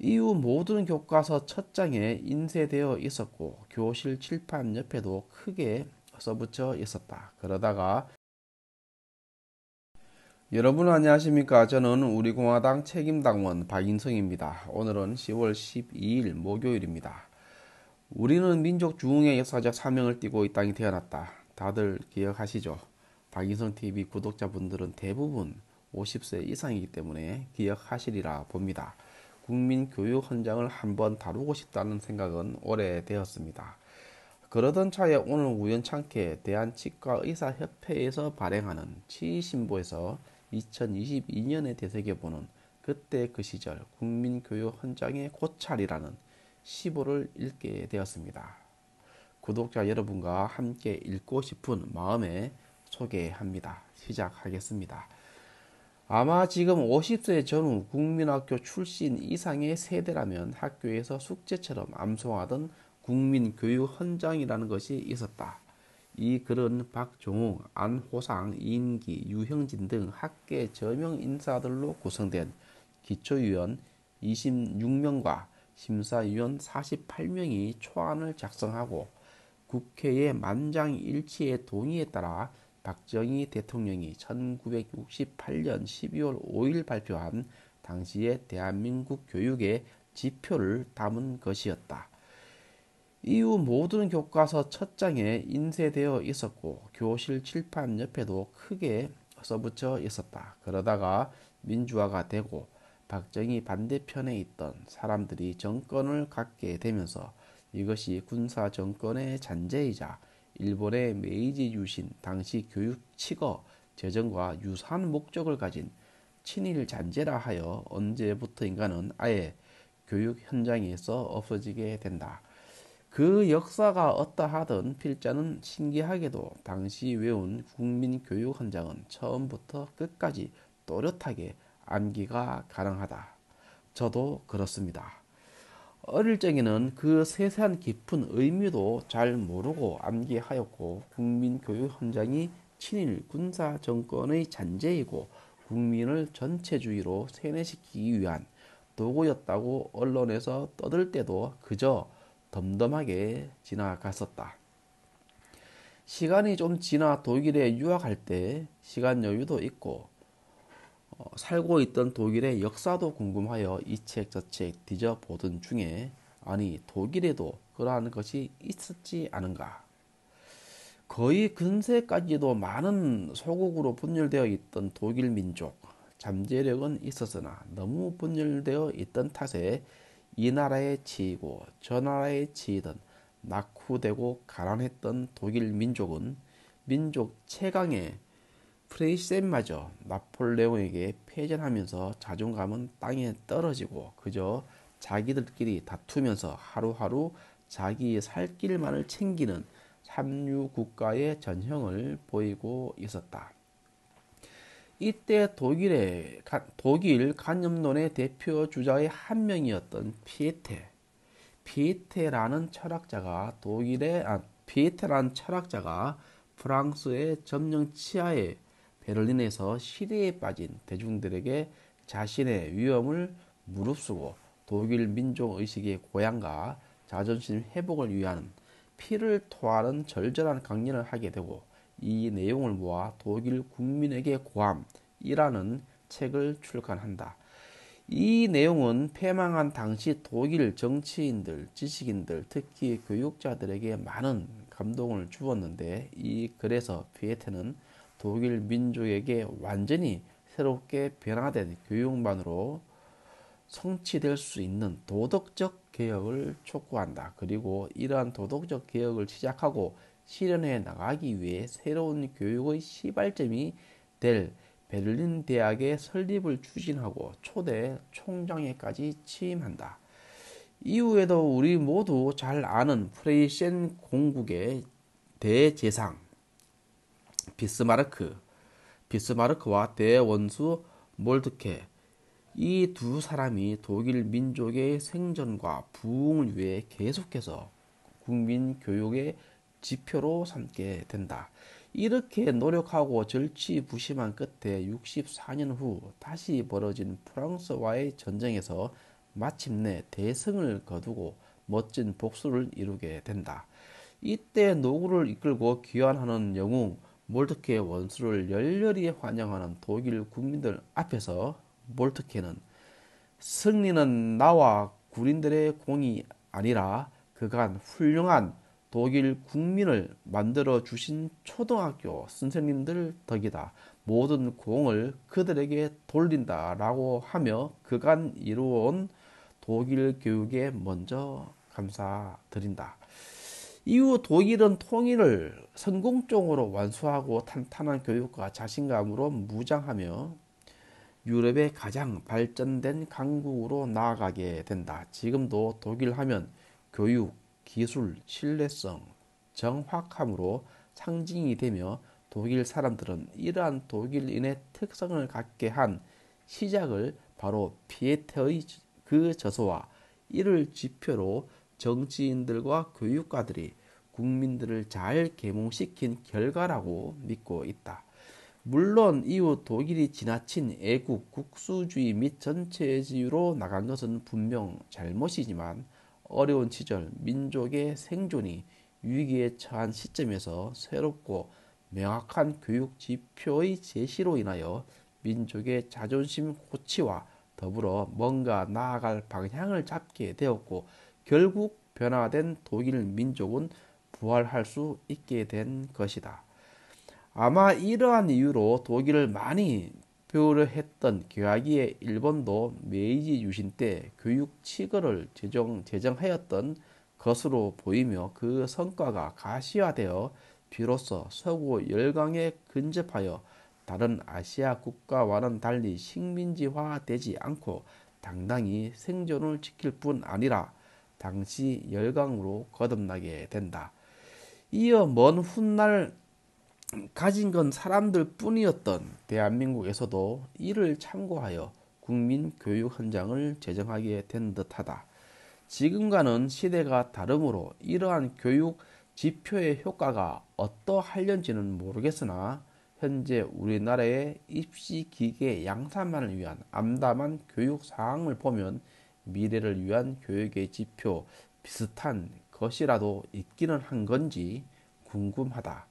이후 모든 교과서 첫 장에 인쇄되어 있었고 교실 칠판 옆에도 크게 써붙여 있었다. 그러다가 여러분 안녕하십니까? 저는 우리공화당 책임당원 박인성입니다. 오늘은 10월 12일 목요일입니다. 우리는 민족 중흥의 역사적 사명을 띠고 이 땅에 태어났다. 다들 기억하시죠? 박인성TV 구독자분들은 대부분 50세 이상이기 때문에 기억하시리라 봅니다. 국민교육 현장을 한번 다루고 싶다는 생각은 오래되었습니다. 그러던 차에 오늘 우연찮게 대한치과의사협회에서 발행하는 치의신보에서 2022년에 되새겨보는 그때 그 시절 국민교육 현장의 고찰이라는 시보를 읽게 되었습니다. 구독자 여러분과 함께 읽고 싶은 마음에 소개합니다. 시작하겠습니다. 아마 지금 50세 전후 국민학교 출신 이상의 세대라면 학교에서 숙제처럼 암송하던 국민교육 헌장이라는 것이 있었다. 이 글은 박종욱, 안호상, 이인기, 유형진 등 학계 저명 인사들로 구성된 기초위원 26명과 심사위원 48명이 초안을 작성하고 국회의 만장일치의 동의에 따라 박정희 대통령이 1968년 12월 5일 발표한 당시의 대한민국 교육의 지표를 담은 것이었다. 이후 모든 교과서 첫 장에 인쇄되어 있었고 교실 칠판 옆에도 크게 써붙여 있었다. 그러다가 민주화가 되고 박정희 반대편에 있던 사람들이 정권을 갖게 되면서 이것이 군사 정권의 잔재이자 일본의 메이지 유신 당시 교육 치거 재정과 유사한 목적을 가진 친일 잔재라 하여 언제부터인가는 아예 교육 현장에서 없어지게 된다. 그 역사가 어떠하든 필자는 신기하게도 당시 외운 국민교육 헌장은 처음부터 끝까지 또렷하게 암기가 가능하다. 저도 그렇습니다. 어릴 적에는 그 세세한 깊은 의미도 잘 모르고 암기하였고 국민교육 현장이 친일 군사 정권의 잔재이고 국민을 전체주의로 세뇌시키기 위한 도구였다고 언론에서 떠들 때도 그저 덤덤하게 지나갔었다. 시간이 좀 지나 독일에 유학할 때 시간 여유도 있고 살고 있던 독일의 역사도 궁금하여 이 책 저 책 뒤져보던 중에 아니 독일에도 그러한 것이 있었지 않은가. 거의 근세까지도 많은 소국으로 분열되어 있던 독일 민족 잠재력은 있었으나 너무 분열되어 있던 탓에 이 나라에 치이고 저 나라에 치이던 낙후되고 가난했던 독일 민족은 민족 최강의 프레이센마저 나폴레옹에게 패전하면서 자존감은 땅에 떨어지고 그저 자기들끼리 다투면서 하루하루 자기의 살 길만을 챙기는 삼류 국가의 전형을 보이고 있었다. 이때 독일 간염론의 대표 주자의 한 명이었던 피에테라는 철학자가 피에테라는 철학자가 프랑스의 점령 치하에 베를린에서 시대에 빠진 대중들에게 자신의 위험을 무릅쓰고 독일 민족 의식의 고양과 자존심 회복을 위한 피를 토하는 절절한 강연을 하게 되고 이 내용을 모아 독일 국민에게 고함이라는 책을 출간한다. 이 내용은 패망한 당시 독일 정치인들, 지식인들, 특히 교육자들에게 많은 감동을 주었는데 이 글에서 피에테는 독일 민족에게 완전히 새롭게 변화된 교육만으로 성취될 수 있는 도덕적 개혁을 촉구한다. 그리고 이러한 도덕적 개혁을 시작하고 실현해 나가기 위해 새로운 교육의 시발점이 될 베를린 대학의 설립을 추진하고 초대 총장에까지 취임한다. 이후에도 우리 모두 잘 아는 프레이센 공국의 대재상 비스마르크, 비스마르크와 대원수 몰트케 이 두 사람이 독일 민족의 생존과 부흥을 위해 계속해서 국민 교육의 지표로 삼게 된다. 이렇게 노력하고 절치부심한 끝에 64년 후 다시 벌어진 프랑스와의 전쟁에서 마침내 대승을 거두고 멋진 복수를 이루게 된다. 이때 노구를 이끌고 귀환하는 영웅 몰트케의 원수를 열렬히 환영하는 독일 국민들 앞에서 몰트케는 승리는 나와 군인들의 공이 아니라 그간 훌륭한 독일 국민을 만들어 주신 초등학교 선생님들 덕이다. 모든 공을 그들에게 돌린다라고 하며 그간 이루어온 독일 교육에 먼저 감사드린다. 이후 독일은 통일을 성공적으로 완수하고 탄탄한 교육과 자신감으로 무장하며 유럽의 가장 발전된 강국으로 나아가게 된다. 지금도 독일 하면 교육, 기술, 신뢰성, 정확함으로 상징이 되며 독일 사람들은 이러한 독일인의 특성을 갖게 한 시작을 바로 피에테의 그 저서와 이를 지표로 정치인들과 교육가들이 국민들을 잘 계몽시킨 결과라고 믿고 있다. 물론 이후 독일이 지나친 애국, 국수주의 및 전체주의로 나간 것은 분명 잘못이지만 어려운 시절 민족의 생존이 위기에 처한 시점에서 새롭고 명확한 교육 지표의 제시로 인하여 민족의 자존심 고취와 더불어 뭔가 나아갈 방향을 잡게 되었고 결국 변화된 독일 민족은 부활할 수 있게 된 것이다. 아마 이러한 이유로 독일을 많이 배우려 했던 교학위의 일본도 메이지 유신 때 교육 치거를 제정하였던 것으로 보이며 그 성과가 가시화되어 비로소 서구 열강에 근접하여 다른 아시아 국가와는 달리 식민지화되지 않고 당당히 생존을 지킬 뿐 아니라 당시 열강으로 거듭나게 된다. 이어 먼 훗날 가진 건 사람들 뿐이었던 대한민국에서도 이를 참고하여 국민교육 헌장을 제정하게 된 듯하다. 지금과는 시대가 다르므로 이러한 교육 지표의 효과가 어떠할런지는 모르겠으나 현재 우리나라의 입시 기계 양산만을 위한 암담한 교육 사항을 보면 미래를 위한 교육의 지표 비슷한 것이라도 있기는 한 건지 궁금하다.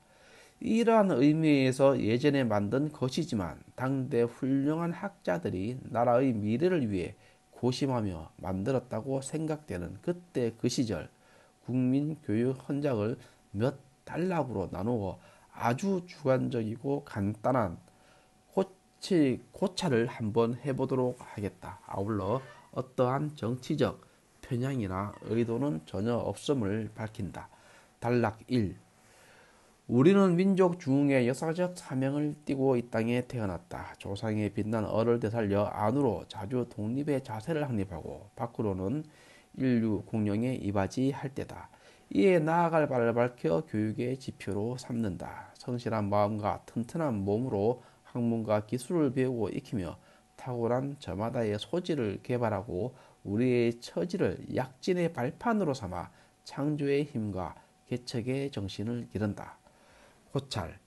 이러한 의미에서 예전에 만든 것이지만 당대 훌륭한 학자들이 나라의 미래를 위해 고심하며 만들었다고 생각되는 그때 그 시절 국민교육 헌장을 몇 단락으로 나누어 아주 주관적이고 간단한 고찰을 한번 해보도록 하겠다. 아울러 어떠한 정치적 편향이나 의도는 전혀 없음을 밝힌다. 단락 1. 우리는 민족 중흥의 역사적 사명을 띠고 이 땅에 태어났다. 조상의 빛난 얼을 되살려 안으로 자주 독립의 자세를 확립하고 밖으로는 인류 공영에 이바지할 때다. 이에 나아갈 바를 밝혀 교육의 지표로 삼는다. 성실한 마음과 튼튼한 몸으로 학문과 기술을 배우고 익히며 탁월한 저마다의 소질을 개발하고 우리의 처지를 약진의 발판으로 삼아 창조의 힘과 개척의 정신을 기른다. 고찰.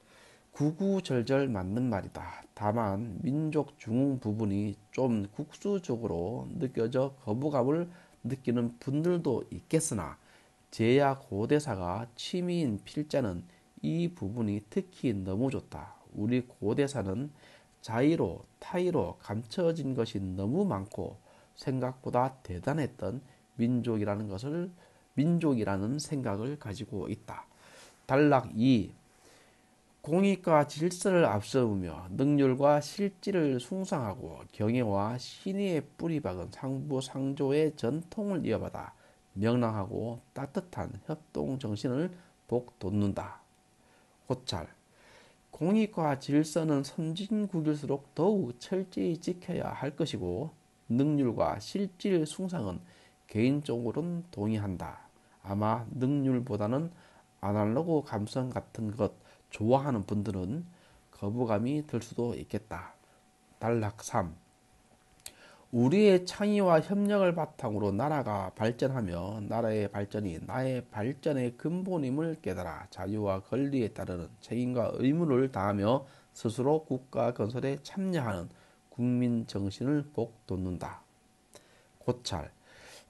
구구절절 맞는 말이다. 다만 민족 중흥 부분이 좀 국수적으로 느껴져 거부감을 느끼는 분들도 있겠으나 제야 고대사가 취미인 필자는 이 부분이 특히 너무 좋다. 우리 고대사는 자의로 타의로 감춰진 것이 너무 많고 생각보다 대단했던 민족이라는 생각을 가지고 있다. 단락 2. 공익과 질서를 앞세우며 능률과 실질을 숭상하고 경애와 신의에 뿌리 박은 상부상조의 전통을 이어받아 명랑하고 따뜻한 협동 정신을 복돋는다. 고찰. 공익과 질서는 선진국일수록 더욱 철저히 지켜야 할 것이고 능률과 실질 숭상은 개인적으로는 동의한다. 아마 능률보다는 아날로그 감성 같은 것 좋아하는 분들은 거부감이 들 수도 있겠다. 단락 3. 우리의 창의와 협력을 바탕으로 나라가 발전하며 나라의 발전이 나의 발전의 근본임을 깨달아 자유와 권리에 따르는 책임과 의무를 다하며 스스로 국가 건설에 참여하는 국민 정신을 복돋는다. 고찰.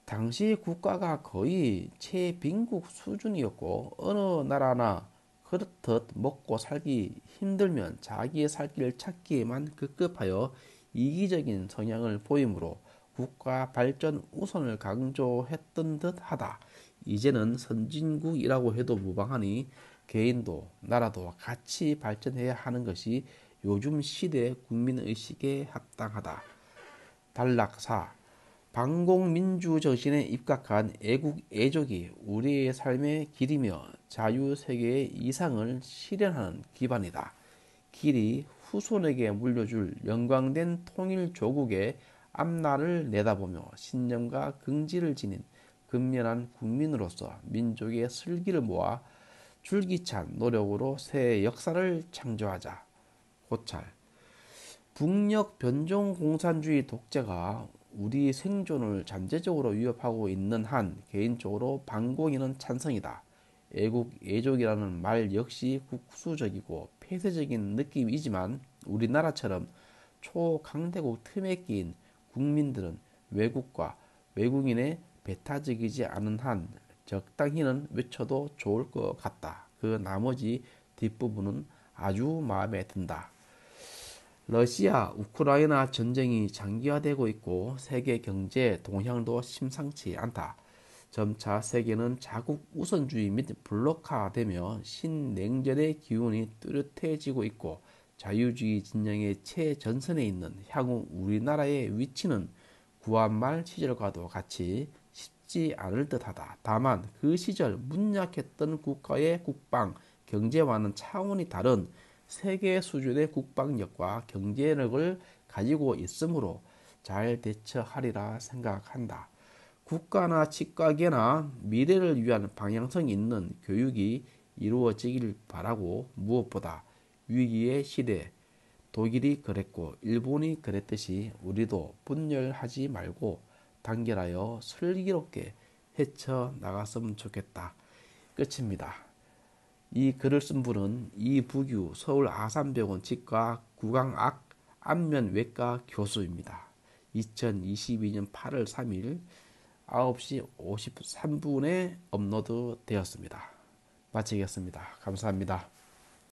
당시 국가가 거의 최빈국 수준이었고 어느 나라나 그렇듯 먹고 살기 힘들면 자기의 살 길을 찾기에만 급급하여 이기적인 성향을 보이므로 국가 발전 우선을 강조했던 듯하다. 이제는 선진국이라고 해도 무방하니 개인도 나라도 같이 발전해야 하는 것이 요즘 시대 국민의식에 합당하다. 단락사. 반공민주 정신에 입각한 애국 애족이 우리의 삶의 길이며 자유세계의 이상을 실현하는 기반이다. 길이 후손에게 물려줄 영광된 통일조국의 앞날을 내다보며 신념과 긍지를 지닌 근면한 국민으로서 민족의 슬기를 모아 줄기찬 노력으로 새 역사를 창조하자. 고찰. 북녘 변종공산주의 독재가 우리 생존을 잠재적으로 위협하고 있는 한 개인적으로 반공에는 찬성이다. 애국, 애족이라는 말 역시 국수적이고 폐쇄적인 느낌이지만 우리나라처럼 초강대국 틈에 끼인 국민들은 외국과 외국인의 배타적이지 않은 한 적당히는 외쳐도 좋을 것 같다. 그 나머지 뒷부분은 아주 마음에 든다. 러시아, 우크라이나 전쟁이 장기화되고 있고 세계 경제 동향도 심상치 않다. 점차 세계는 자국 우선주의 및 블록화되며 신냉전의 기운이 뚜렷해지고 있고 자유주의 진영의 최전선에 있는 향후 우리나라의 위치는 구한말 시절과도 같이 쉽지 않을 듯하다. 다만 그 시절 문약했던 국가의 국방, 경제와는 차원이 다른 세계 수준의 국방력과 경제력을 가지고 있으므로 잘 대처하리라 생각한다. 국가나 치과계나 미래를 위한 방향성 있는 교육이 이루어지길 바라고 무엇보다 위기의 시대, 독일이 그랬고 일본이 그랬듯이 우리도 분열하지 말고 단결하여 슬기롭게 헤쳐나갔으면 좋겠다. 끝입니다. 이 글을 쓴 분은 이부규 서울 아산병원 치과 구강악 안면외과 교수입니다. 2022년 8월 3일 9시 53분에 업로드 되었습니다. 마치겠습니다. 감사합니다.